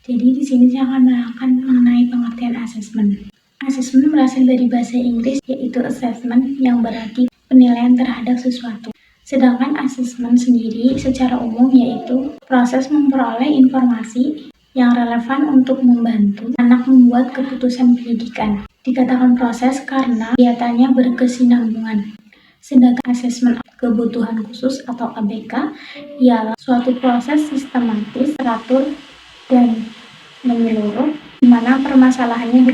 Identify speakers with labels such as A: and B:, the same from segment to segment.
A: Jadi di sini saya akan menerangkan mengenai pengertian asesmen. Asesmen berasal dari bahasa Inggris yaitu assessment yang berarti penilaian terhadap sesuatu. Sedangkan asesmen sendiri secara umum yaitu proses memperoleh informasi yang relevan untuk membantu anak membuat keputusan pendidikan. Dikatakan proses karena kegiatannya berkesinambungan. Sedangkan asesmen kebutuhan khusus atau ABK ialah suatu proses sistematis, teratur, dan menyeluruh, di mana permasalahannya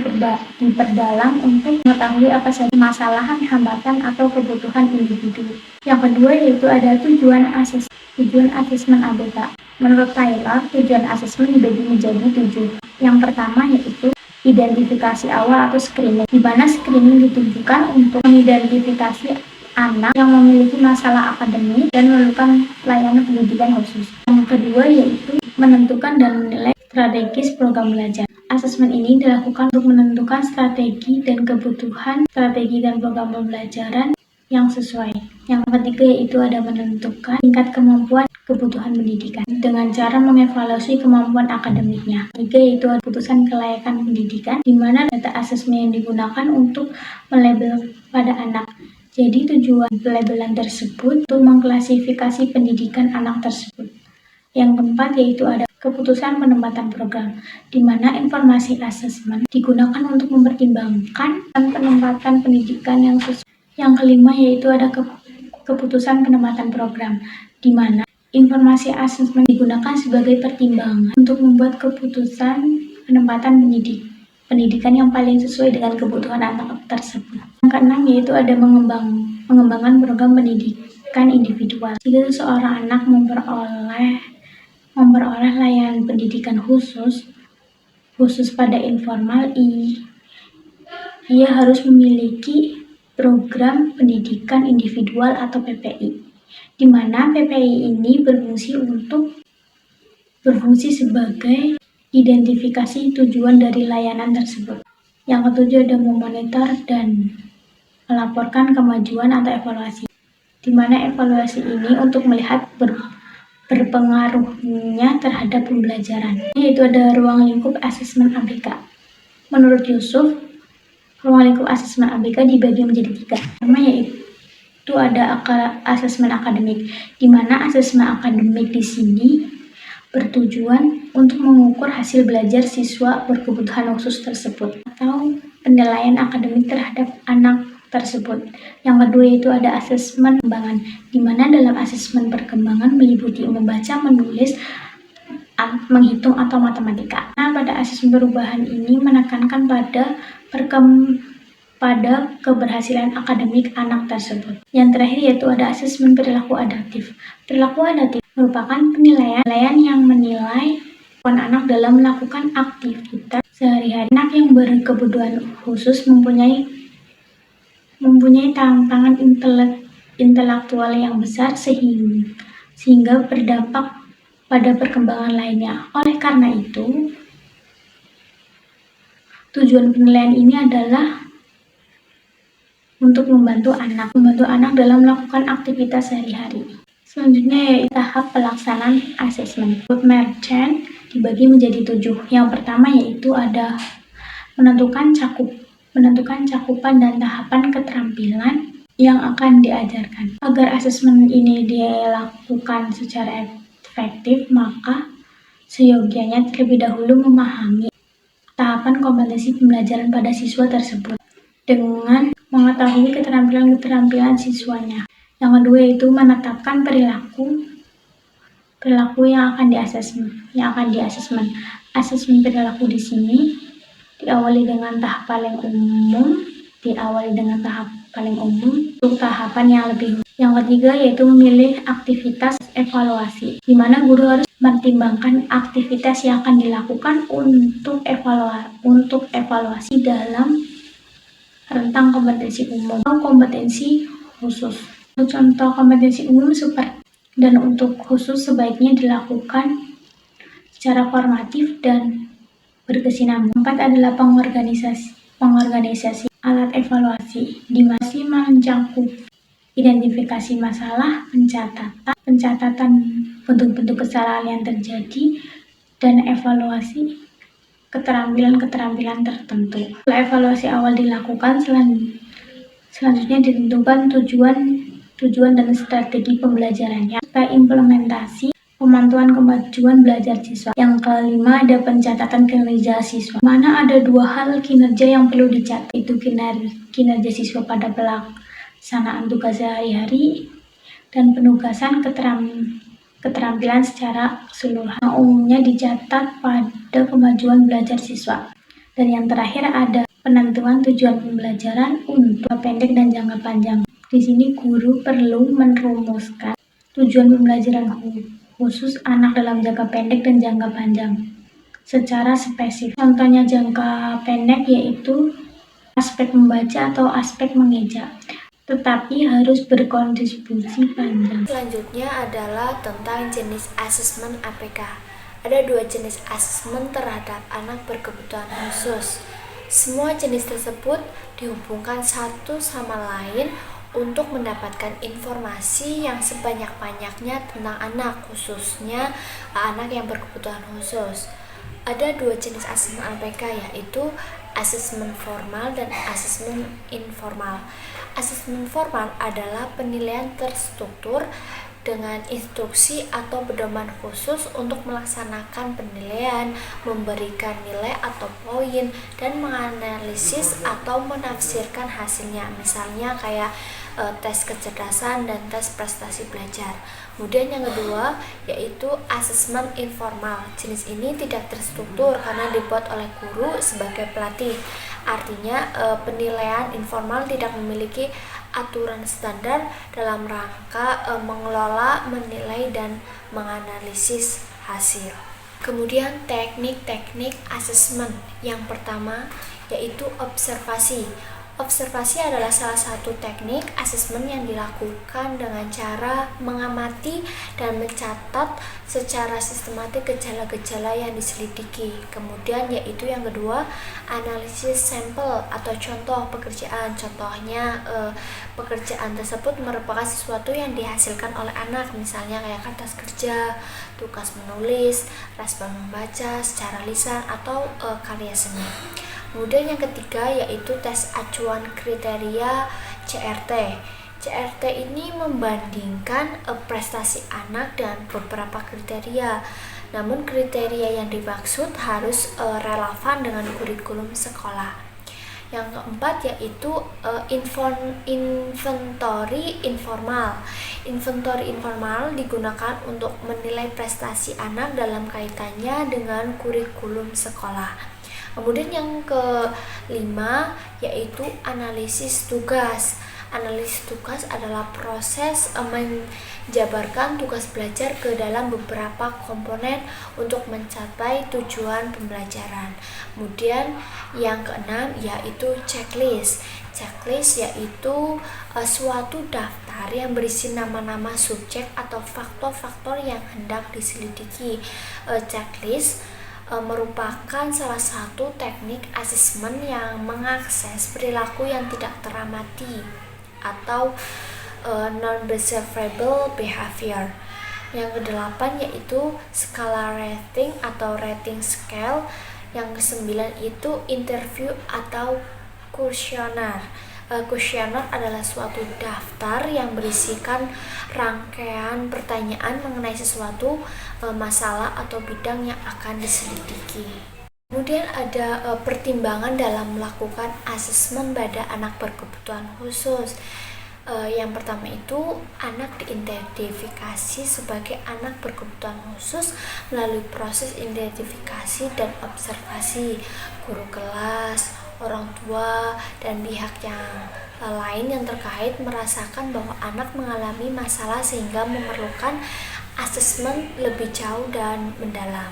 A: diperdalam untuk mengetahui apa saja permasalahan, hambatan, atau kebutuhan individu. Yang kedua yaitu ada tujuan asesmen ABK. Menurut Taylor, tujuan asesmen dibagi menjadi 7. Yang pertama yaitu identifikasi awal atau screening, di mana screening ditujukan untuk mengidentifikasi anak yang memiliki masalah akademik dan memerlukan pelayanan pendidikan khusus. Yang kedua yaitu menentukan dan menilai strategis program belajar. Asesmen ini dilakukan untuk menentukan strategi dan kebutuhan strategi dan program pembelajaran yang sesuai. Yang ketiga yaitu ada menentukan tingkat kemampuan kebutuhan pendidikan dengan cara mengevaluasi kemampuan akademiknya. Ketiga yaitu keputusan kelayakan pendidikan, di mana data asesmen yang digunakan untuk melabel pada anak. Jadi tujuan pelabelan tersebut untuk mengklasifikasi pendidikan anak tersebut. Yang keempat yaitu ada keputusan penempatan program, di mana informasi asesmen digunakan untuk mempertimbangkan penempatan pendidikan yang sesuai. Yang kelima yaitu ada keputusan penempatan program, di mana informasi asesmen digunakan sebagai pertimbangan untuk membuat keputusan penempatan pendidikan yang paling sesuai dengan kebutuhan anak tersebut. Yang keenam yaitu ada mengembangkan program pendidikan individual. Jika seseorang anak memperoleh layanan pendidikan khusus pada informal, ia harus memiliki program pendidikan individual atau PPI, di mana PPI ini berfungsi sebagai identifikasi tujuan dari layanan tersebut. Yang ketujuh ada memonitor dan melaporkan kemajuan atau evaluasi, di mana evaluasi ini untuk melihat berpengaruhnya terhadap pembelajaran. Yaitu ada ruang lingkup asesmen ABK. Menurut Yusuf, ruang lingkup asesmen ABK dibagi menjadi 3. Pertama yaitu ada asesmen akademik, di mana asesmen akademik di sini bertujuan untuk mengukur hasil belajar siswa berkebutuhan khusus tersebut atau penilaian akademik terhadap anak tersebut. Yang kedua yaitu ada asesmen perkembangan, di mana dalam asesmen perkembangan meliputi membaca, menulis, menghitung atau matematika. Nah, pada asesmen perubahan ini menekankan pada keberhasilan akademik anak tersebut. Yang terakhir yaitu ada asesmen perilaku adaptif. Perilaku adaptif merupakan penilaian yang menilai anak dalam melakukan aktivitas sehari-hari. Anak yang berkebutuhan khusus mempunyai tantangan intelektual yang besar sehingga berdampak pada perkembangan lainnya. Oleh karena itu, tujuan penilaian ini adalah untuk membantu anak dalam melakukan aktivitas sehari-hari. Selanjutnya yaitu tahap pelaksanaan asesmen. Menurut Merchant dibagi menjadi 7. Yang pertama yaitu ada menentukan cakupan dan tahapan keterampilan yang akan diajarkan. Agar asesmen ini dilakukan secara efektif, maka seyogianya terlebih dahulu memahami tahapan kompetensi pembelajaran pada siswa tersebut dengan mengetahui keterampilan siswanya. Yang kedua yaitu menetapkan perilaku yang akan diasesmen. Asesmen perilaku di sini diawali dengan tahap paling umum untuk tahapan yang lebih. Yang ketiga yaitu memilih aktivitas evaluasi, di mana guru harus mempertimbangkan aktivitas yang akan dilakukan untuk evaluasi dalam rentang kompetensi umum atau kompetensi khusus. Contoh kompetensi umum dan untuk khusus sebaiknya dilakukan secara formatif dan berkesinambungan. 4 adalah pengorganisasi alat evaluasi, di mana mencakup identifikasi masalah, pencatatan bentuk-bentuk kesalahan yang terjadi, dan evaluasi keterampilan-keterampilan tertentu. Setelah evaluasi awal dilakukan, selanjutnya ditentukan tujuan dan strategi pembelajarannya, serta implementasi pemantauan kemajuan belajar siswa. Yang kelima, ada pencatatan kinerja siswa. Mana ada 2 hal kinerja yang perlu dicatat, itu kinerja siswa pada pelaksanaan tugas sehari-hari dan penugasan keterampilan secara keseluruhan. Umumnya dicatat pada kemajuan belajar siswa. Dan yang terakhir ada penentuan tujuan pembelajaran untuk jangka pendek dan jangka panjang. Di sini guru perlu merumuskan tujuan pembelajaran khusus anak dalam jangka pendek dan jangka panjang secara spesifik. Contohnya jangka pendek yaitu aspek membaca atau aspek mengeja, tetapi harus berkontribusi panjang.
B: Selanjutnya adalah tentang jenis asesmen APK. Ada 2 jenis asesmen terhadap anak berkebutuhan khusus. Semua jenis tersebut dihubungkan satu sama lain untuk mendapatkan informasi yang sebanyak-banyaknya tentang anak, khususnya anak yang berkebutuhan khusus. Ada 2 jenis asesmen APK, yaitu asesmen formal dan asesmen informal. Asesmen formal adalah penilaian terstruktur dengan instruksi atau pedoman khusus untuk melaksanakan penilaian, memberikan nilai atau poin, dan menganalisis atau menafsirkan hasilnya. Misalnya kayak tes kecerdasan dan tes prestasi belajar. Kemudian yang kedua yaitu asesmen informal. Jenis ini tidak terstruktur karena dibuat oleh guru sebagai pelatih. Artinya penilaian informal tidak memiliki aturan standar dalam rangka mengelola, menilai, dan menganalisis hasil. Kemudian teknik-teknik asesmen. Yang pertama yaitu observasi. Observasi adalah salah satu teknik asesmen yang dilakukan dengan cara mengamati dan mencatat secara sistematik gejala-gejala yang diselidiki. Kemudian yaitu yang kedua, analisis sampel atau contoh pekerjaan. Contohnya pekerjaan tersebut merupakan sesuatu yang dihasilkan oleh anak, misalnya kayak kertas kerja, tugas menulis, respon membaca secara lisan, atau karya seni. Kemudian yang ketiga yaitu tes acuan kriteria CRT. CRT ini membandingkan prestasi anak dan beberapa kriteria. Namun kriteria yang dimaksud harus relevan dengan kurikulum sekolah. Yang keempat yaitu inventory informal. Inventory informal digunakan untuk menilai prestasi anak dalam kaitannya dengan kurikulum sekolah. Kemudian yang kelima yaitu analisis tugas. Analisis tugas adalah proses menjabarkan tugas belajar ke dalam beberapa komponen untuk mencapai tujuan pembelajaran. Kemudian yang keenam yaitu checklist. Checklist yaitu suatu daftar yang berisi nama-nama subjek atau faktor-faktor yang hendak diselidiki. Checklist merupakan salah satu teknik asesmen yang mengakses perilaku yang tidak teramati atau non-observable behavior. Yang kedelapan yaitu skala rating atau rating scale. Yang kesembilan itu interview atau kuesioner. Kuesioner adalah suatu daftar yang berisikan rangkaian pertanyaan mengenai sesuatu masalah atau bidang yang akan diselidiki. Kemudian ada pertimbangan dalam melakukan asesmen pada anak berkebutuhan khusus. Yang pertama itu anak diidentifikasi sebagai anak berkebutuhan khusus melalui proses identifikasi dan observasi guru kelas, orang tua, dan pihak yang lain yang terkait merasakan bahwa anak mengalami masalah sehingga memerlukan asesmen lebih jauh dan mendalam.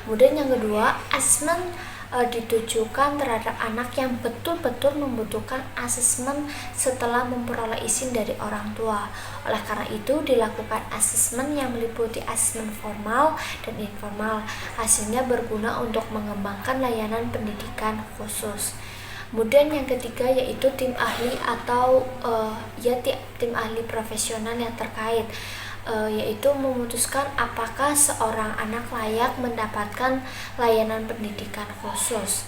B: Kemudian yang kedua, asesmen ditujukan terhadap anak yang betul-betul membutuhkan asesmen setelah memperoleh izin dari orang tua. Oleh karena itu dilakukan asesmen yang meliputi asesmen formal dan informal. Hasilnya berguna untuk mengembangkan layanan pendidikan khusus. Kemudian yang ketiga yaitu tim ahli atau tim ahli profesional yang terkait. yaitu memutuskan apakah seorang anak layak mendapatkan layanan pendidikan khusus.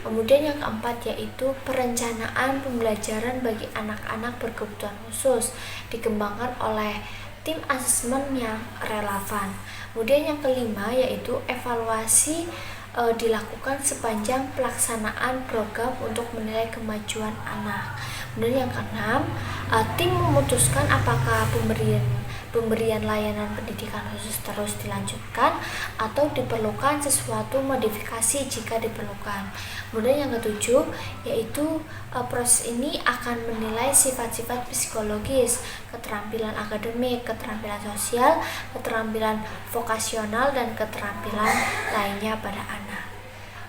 B: Kemudian yang keempat yaitu perencanaan pembelajaran bagi anak-anak berkebutuhan khusus dikembangkan oleh tim asesmen yang relevan. Kemudian yang kelima yaitu evaluasi dilakukan sepanjang pelaksanaan program untuk menilai kemajuan anak. Kemudian yang keenam, tim memutuskan apakah pemberian layanan pendidikan khusus terus dilanjutkan atau diperlukan sesuatu modifikasi jika diperlukan. Kemudian yang ketujuh yaitu proses ini akan menilai sifat-sifat psikologis, keterampilan akademik, keterampilan sosial, keterampilan vokasional, dan keterampilan lainnya pada anak.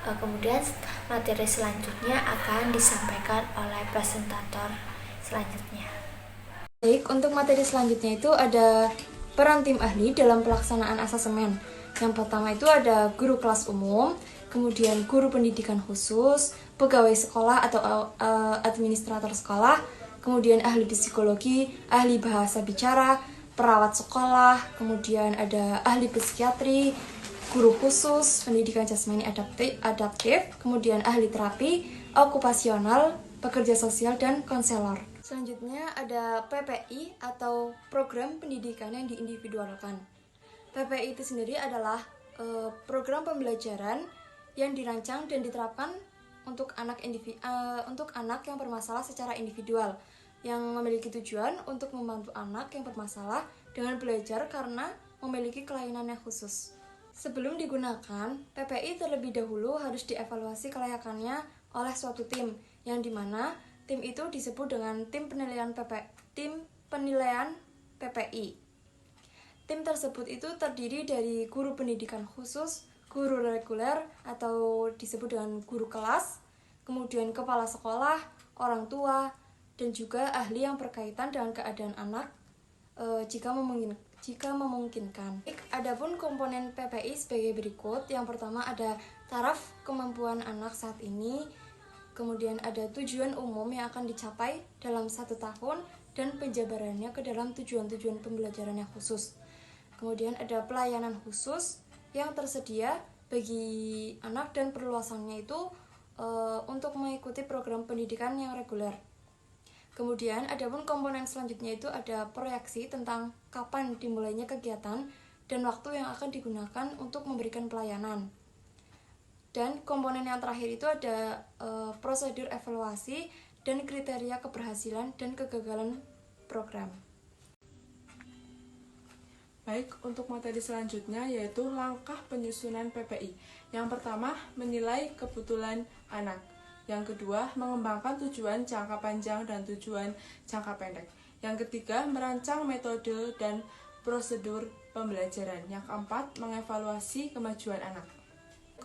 B: Kemudian materi selanjutnya akan disampaikan oleh presentator selanjutnya.
C: Baik, untuk materi selanjutnya itu ada peran tim ahli dalam pelaksanaan asesmen. Yang pertama itu ada guru kelas umum, kemudian guru pendidikan khusus, pegawai sekolah atau administrator sekolah, kemudian ahli psikologi, ahli bahasa bicara, perawat sekolah, kemudian ada ahli psikiatri, guru khusus, pendidikan jasmani adaptif, kemudian ahli terapi, okupasional, pekerja sosial, dan konselor. Selanjutnya ada PPI atau program pendidikan yang diindividualkan. PPI itu sendiri adalah program pembelajaran yang dirancang dan diterapkan untuk anak yang bermasalah secara individual, yang memiliki tujuan untuk membantu anak yang bermasalah dengan belajar karena memiliki kelainan yang khusus. Sebelum digunakan, PPI terlebih dahulu harus dievaluasi kelayakannya oleh suatu tim, yang dimana tim itu disebut dengan tim penilaian PPI. Tim tersebut itu terdiri dari guru pendidikan khusus, guru reguler atau disebut dengan guru kelas, kemudian kepala sekolah, orang tua, dan juga ahli yang berkaitan dengan keadaan anak jika memungkinkan. Adapun komponen PPI sebagai berikut. Yang pertama ada taraf kemampuan anak saat ini, kemudian ada tujuan umum yang akan dicapai dalam 1 tahun dan penjabarannya ke dalam tujuan-tujuan pembelajaran yang khusus. Kemudian ada pelayanan khusus yang tersedia bagi anak dan perluasannya itu untuk mengikuti program pendidikan yang reguler. Kemudian adapun komponen selanjutnya itu ada proyeksi tentang kapan dimulainya kegiatan dan waktu yang akan digunakan untuk memberikan pelayanan. Dan komponen yang terakhir itu ada prosedur evaluasi dan kriteria keberhasilan dan kegagalan program.
D: Baik, untuk materi selanjutnya yaitu langkah penyusunan PPI. Yang pertama, menilai kebutuhan anak. Yang kedua, mengembangkan tujuan jangka panjang dan tujuan jangka pendek. Yang ketiga, merancang metode dan prosedur pembelajaran. Yang keempat, mengevaluasi kemajuan anak.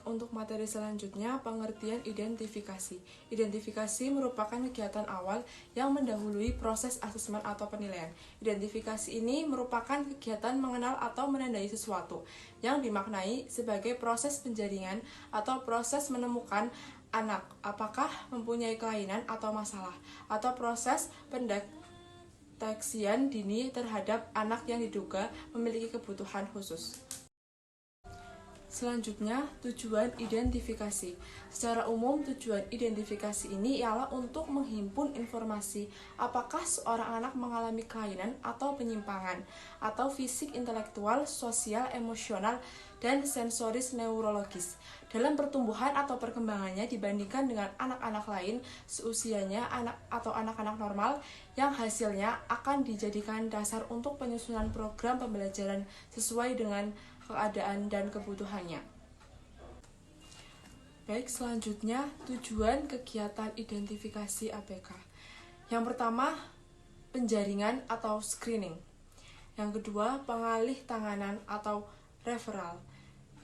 D: Untuk materi selanjutnya, pengertian identifikasi. Identifikasi merupakan kegiatan awal yang mendahului proses asesmen atau penilaian. Identifikasi ini merupakan kegiatan mengenal atau menandai sesuatu yang dimaknai sebagai proses penjaringan atau proses menemukan anak apakah mempunyai kelainan atau masalah, atau proses pendeteksian dini terhadap anak yang diduga memiliki kebutuhan khusus. Selanjutnya, tujuan identifikasi. Secara umum, tujuan identifikasi ini ialah untuk menghimpun informasi apakah seorang anak mengalami kelainan atau penyimpangan, atau fisik, intelektual, sosial, emosional, dan sensoris neurologis dalam pertumbuhan atau perkembangannya dibandingkan dengan anak-anak lain seusianya atau anak-anak normal, yang hasilnya akan dijadikan dasar untuk penyusunan program pembelajaran sesuai dengan keadaan dan kebutuhannya. Baik, selanjutnya tujuan kegiatan identifikasi APK. Yang pertama, penjaringan atau screening. Yang kedua, pengalih tanganan atau referral.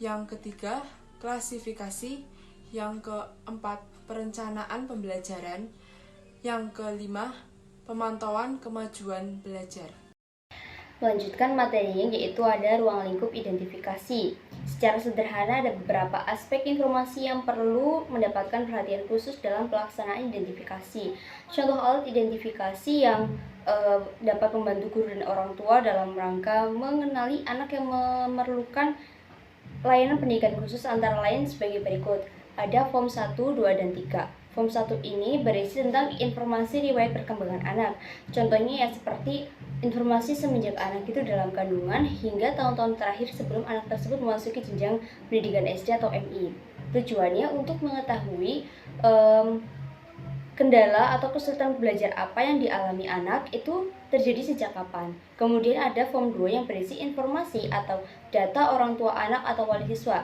D: Yang ketiga, klasifikasi. Yang keempat, perencanaan pembelajaran. Yang kelima, pemantauan kemajuan belajar.
E: Melanjutkan materinya yaitu ada ruang lingkup identifikasi. Secara sederhana, ada beberapa aspek informasi yang perlu mendapatkan perhatian khusus dalam pelaksanaan identifikasi. Contoh alat identifikasi yang dapat membantu guru dan orang tua dalam rangka mengenali anak yang memerlukan layanan pendidikan khusus antara lain sebagai berikut. Ada form 1, 2, dan 3. Form 1 ini berisi tentang informasi riwayat perkembangan anak. Contohnya ya seperti informasi semenjak anak itu dalam kandungan hingga tahun-tahun terakhir sebelum anak tersebut memasuki jenjang pendidikan SD atau MI. Tujuannya untuk mengetahui kendala atau kesulitan belajar apa yang dialami anak itu terjadi sejak kapan. Kemudian ada form 2 yang berisi informasi atau data orang tua anak atau wali siswa.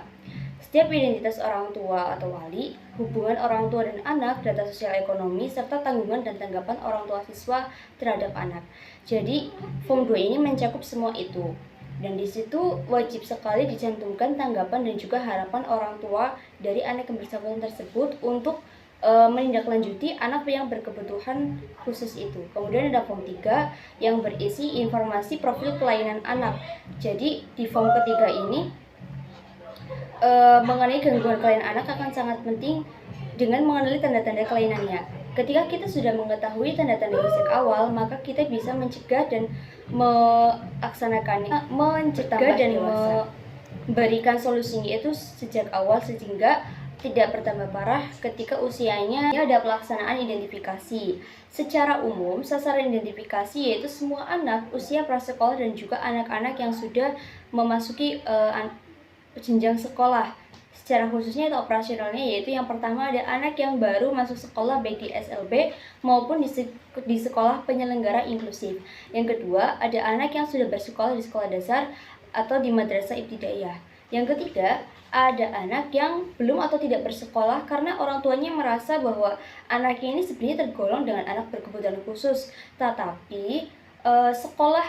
E: Setiap identitas orang tua atau wali, hubungan orang tua dan anak, data sosial ekonomi, serta tanggungan dan tanggapan orang tua siswa terhadap anak. Jadi, form 2 ini mencakup semua itu. Dan di situ wajib sekali dicantumkan tanggapan dan juga harapan orang tua dari anak yang bersangkutan tersebut untuk menindaklanjuti anak yang berkebutuhan khusus itu. Kemudian ada form 3 yang berisi informasi profil kelainan anak. Jadi di form ketiga ini mengenai gangguan kelainan anak akan sangat penting dengan mengenali tanda-tanda kelainannya. Ketika kita sudah mengetahui tanda-tanda sejak awal, maka kita bisa mencegah dan melaksanakannya, memberikan solusinya itu sejak awal sehingga tidak bertambah parah ketika usianya. Ada pelaksanaan identifikasi. Secara umum, sasaran identifikasi yaitu semua anak usia prasekolah dan juga anak-anak yang sudah memasuki jenjang sekolah. Secara khususnya atau operasionalnya yaitu yang pertama ada anak yang baru masuk sekolah baik di SLB maupun di sekolah penyelenggara inklusif. Yang kedua ada anak yang sudah bersekolah di sekolah dasar atau di madrasah ibtidaiyah. Yang ketiga ada anak yang belum atau tidak bersekolah karena orang tuanya merasa bahwa anaknya ini sebenarnya tergolong dengan anak berkebutuhan khusus, tetapi sekolah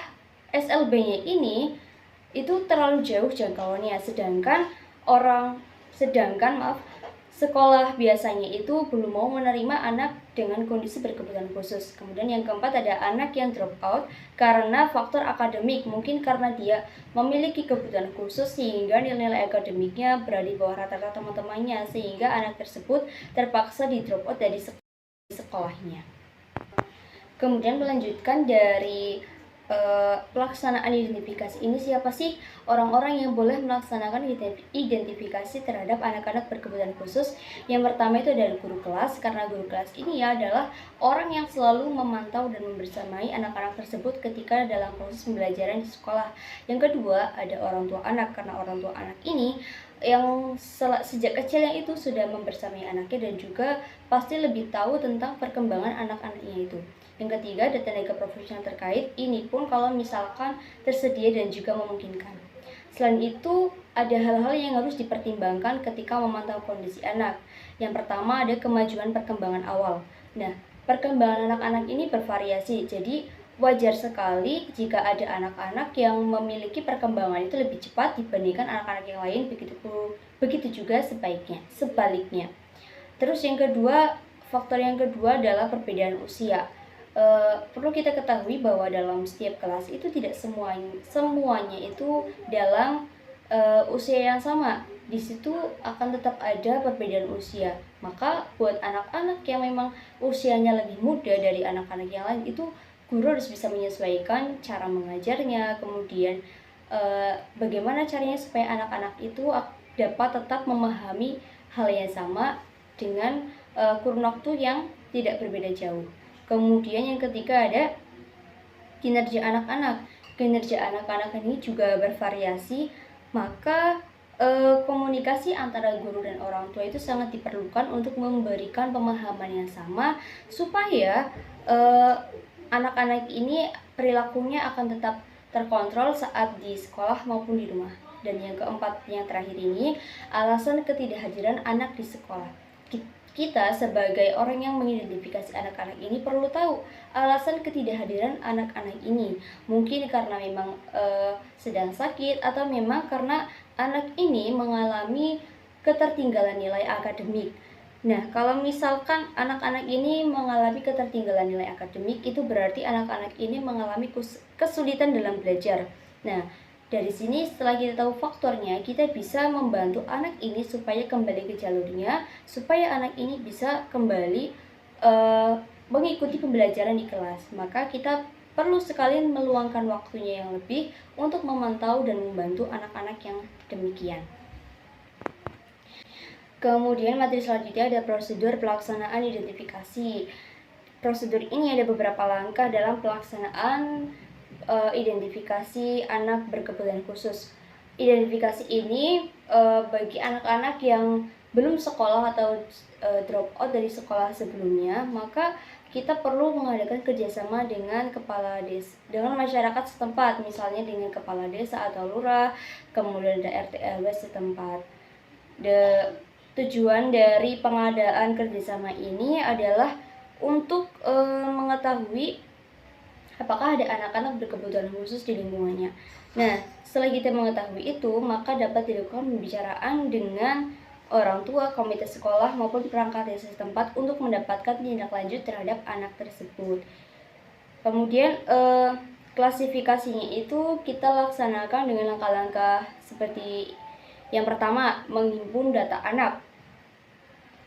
E: SLB-nya ini itu terlalu jauh jangkauannya, sedangkan sekolah biasanya itu belum mau menerima anak dengan kondisi berkebutuhan khusus. Kemudian yang keempat ada anak yang drop out karena faktor akademik, mungkin karena dia memiliki kebutuhan khusus sehingga nilai akademiknya berada di bawah rata-rata teman-temannya sehingga anak tersebut terpaksa di drop out dari sekolahnya. Kemudian melanjutkan dari pelaksanaan identifikasi ini, siapa sih orang-orang yang boleh melaksanakan identifikasi terhadap anak-anak berkebutuhan khusus? Yang pertama itu adalah guru kelas, karena guru kelas ini adalah orang yang selalu memantau dan membersamai anak-anak tersebut ketika dalam proses pembelajaran di sekolah. Yang kedua ada orang tua anak, karena orang tua anak ini yang sejak kecilnya itu sudah membersamai anaknya dan juga pasti lebih tahu tentang perkembangan anak-anaknya itu. Yang ketiga ada tenaga profesional terkait, ini pun kalau misalkan tersedia dan juga memungkinkan. Selain itu ada hal-hal yang harus dipertimbangkan ketika memantau kondisi anak. Yang pertama ada kemajuan perkembangan awal. Nah, perkembangan anak-anak ini bervariasi, jadi wajar sekali jika ada anak-anak yang memiliki perkembangan itu lebih cepat dibandingkan anak-anak yang lain, begitu juga sebaliknya. Terus faktor yang kedua adalah perbedaan usia. Perlu kita ketahui bahwa dalam setiap kelas itu tidak semuanya itu dalam usia yang sama. Di situ akan tetap ada perbedaan usia. Maka buat anak-anak yang memang usianya lebih muda dari anak-anak yang lain itu guru harus bisa menyesuaikan cara mengajarnya, kemudian bagaimana caranya supaya anak-anak itu dapat tetap memahami hal yang sama dengan kurun waktu yang tidak berbeda jauh. Kemudian yang ketiga ada kinerja anak-anak. Kinerja anak-anak ini juga bervariasi, maka komunikasi antara guru dan orang tua itu sangat diperlukan untuk memberikan pemahaman yang sama supaya anak-anak ini perilakunya akan tetap terkontrol saat di sekolah maupun di rumah. Dan yang keempat, yang terakhir ini, alasan ketidakhadiran anak di sekolah. Kita sebagai orang yang mengidentifikasi anak-anak ini perlu tahu alasan ketidakhadiran anak-anak ini. Mungkin karena memang sedang sakit atau memang karena anak ini mengalami ketertinggalan nilai akademik. Nah, kalau misalkan anak-anak ini mengalami ketertinggalan nilai akademik, itu berarti anak-anak ini mengalami kesulitan dalam belajar. Nah, Dari sini setelah kita tahu faktornya, kita bisa membantu anak ini supaya kembali ke jalurnya, supaya anak ini bisa kembali mengikuti pembelajaran di kelas. Maka kita perlu sekali meluangkan waktunya yang lebih untuk memantau dan membantu anak-anak yang demikian. Kemudian materi selanjutnya ada prosedur pelaksanaan identifikasi. Prosedur ini ada beberapa langkah dalam pelaksanaan identifikasi anak berkebutuhan khusus. Identifikasi ini bagi anak-anak yang belum sekolah atau drop out dari sekolah sebelumnya, maka kita perlu mengadakan kerjasama dengan kepala desa, dengan masyarakat setempat, misalnya dengan kepala desa atau lurah, kemudian ada RT RW setempat. Tujuan dari pengadaan kerjasama ini adalah untuk mengetahui apakah ada anak-anak berkebutuhan khusus di lingkungannya. Nah, setelah kita mengetahui itu, maka dapat dilakukan pembicaraan dengan orang tua, komite sekolah, maupun perangkat desa setempat untuk mendapatkan tindak lanjut terhadap anak tersebut. Kemudian, klasifikasinya itu kita laksanakan dengan langkah-langkah seperti yang pertama, menghimpun data anak.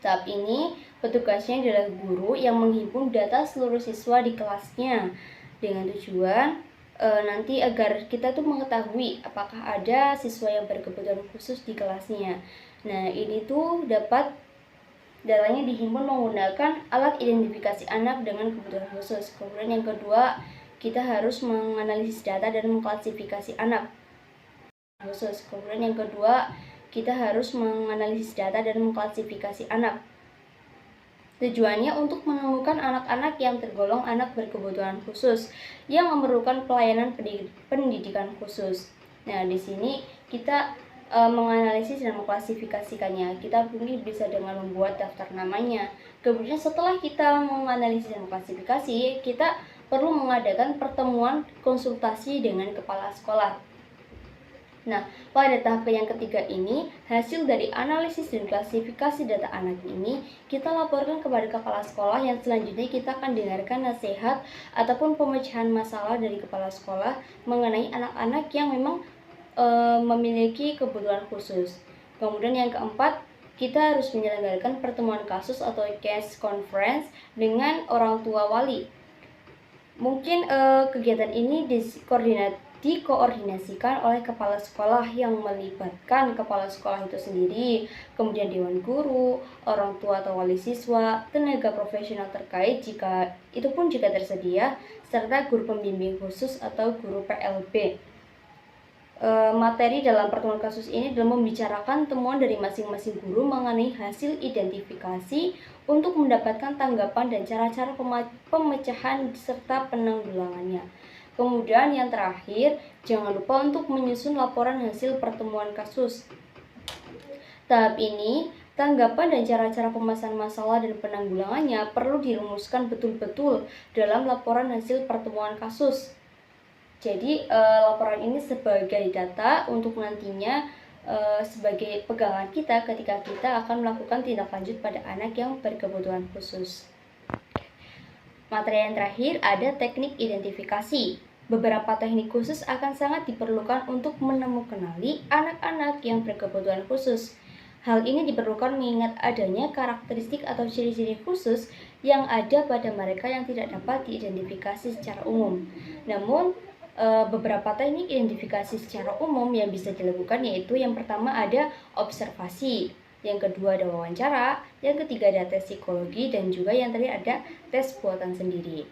E: Tahap ini, petugasnya adalah guru yang menghimpun data seluruh siswa di kelasnya, dengan tujuan nanti agar kita tuh mengetahui apakah ada siswa yang berkebutuhan khusus di kelasnya. Nah, ini tuh datanya dihimpun menggunakan alat identifikasi anak dengan kebutuhan khusus. Kemudian yang kedua, kita harus menganalisis data dan mengklasifikasi anak khusus. Kemudian yang kedua, kita harus menganalisis data dan mengklasifikasi anak. Tujuannya untuk menemukan anak-anak yang tergolong anak berkebutuhan khusus yang memerlukan pelayanan pendidikan khusus. Nah, di sini kita menganalisis dan mengklasifikasikannya. Kita mungkin bisa dengan membuat daftar namanya. Kemudian setelah kita menganalisis dan mengklasifikasi, kita perlu mengadakan pertemuan konsultasi dengan kepala sekolah. Nah, pada tahap yang ketiga ini, hasil dari analisis dan klasifikasi data anak ini kita laporkan kepada kepala sekolah, yang selanjutnya kita akan dengarkan nasihat ataupun pemecahan masalah dari kepala sekolah mengenai anak-anak yang memang memiliki kebutuhan khusus. Kemudian yang keempat, kita harus menyelenggarakan pertemuan kasus atau case conference dengan orang tua wali. Mungkin kegiatan ini dikoordinasikan oleh kepala sekolah yang melibatkan kepala sekolah itu sendiri, kemudian dewan guru, orang tua atau wali siswa, tenaga profesional terkait jika tersedia, serta guru pembimbing khusus atau guru PLB. Materi dalam pertemuan kasus ini adalah membicarakan temuan dari masing-masing guru mengenai hasil identifikasi untuk mendapatkan tanggapan dan cara-cara pemecahan serta penanggulangannya. Kemudian yang terakhir, jangan lupa untuk menyusun laporan hasil pertemuan kasus. Tahap ini, tanggapan dan cara-cara pemasaran masalah dan penanggulangannya perlu dirumuskan betul-betul dalam laporan hasil pertemuan kasus. Jadi, laporan ini sebagai data untuk nantinya sebagai pegangan kita ketika kita akan melakukan tindak lanjut pada anak yang berkebutuhan khusus. Materi yang terakhir ada teknik identifikasi. Beberapa teknik khusus akan sangat diperlukan untuk menemukanali anak-anak yang berkebutuhan khusus. Hal ini diperlukan mengingat adanya karakteristik atau ciri-ciri khusus yang ada pada mereka yang tidak dapat diidentifikasi secara umum. Namun, beberapa teknik identifikasi secara umum yang bisa dilakukan yaitu yang pertama ada observasi, yang kedua ada wawancara, yang ketiga ada tes psikologi, dan juga yang terakhir ada tes buatan sendiri.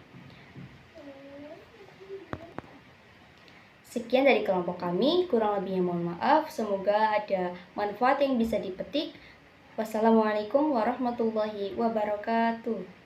E: Sekian dari kelompok kami, kurang lebihnya mohon maaf, semoga ada manfaat yang bisa dipetik. Wassalamualaikum warahmatullahi wabarakatuh.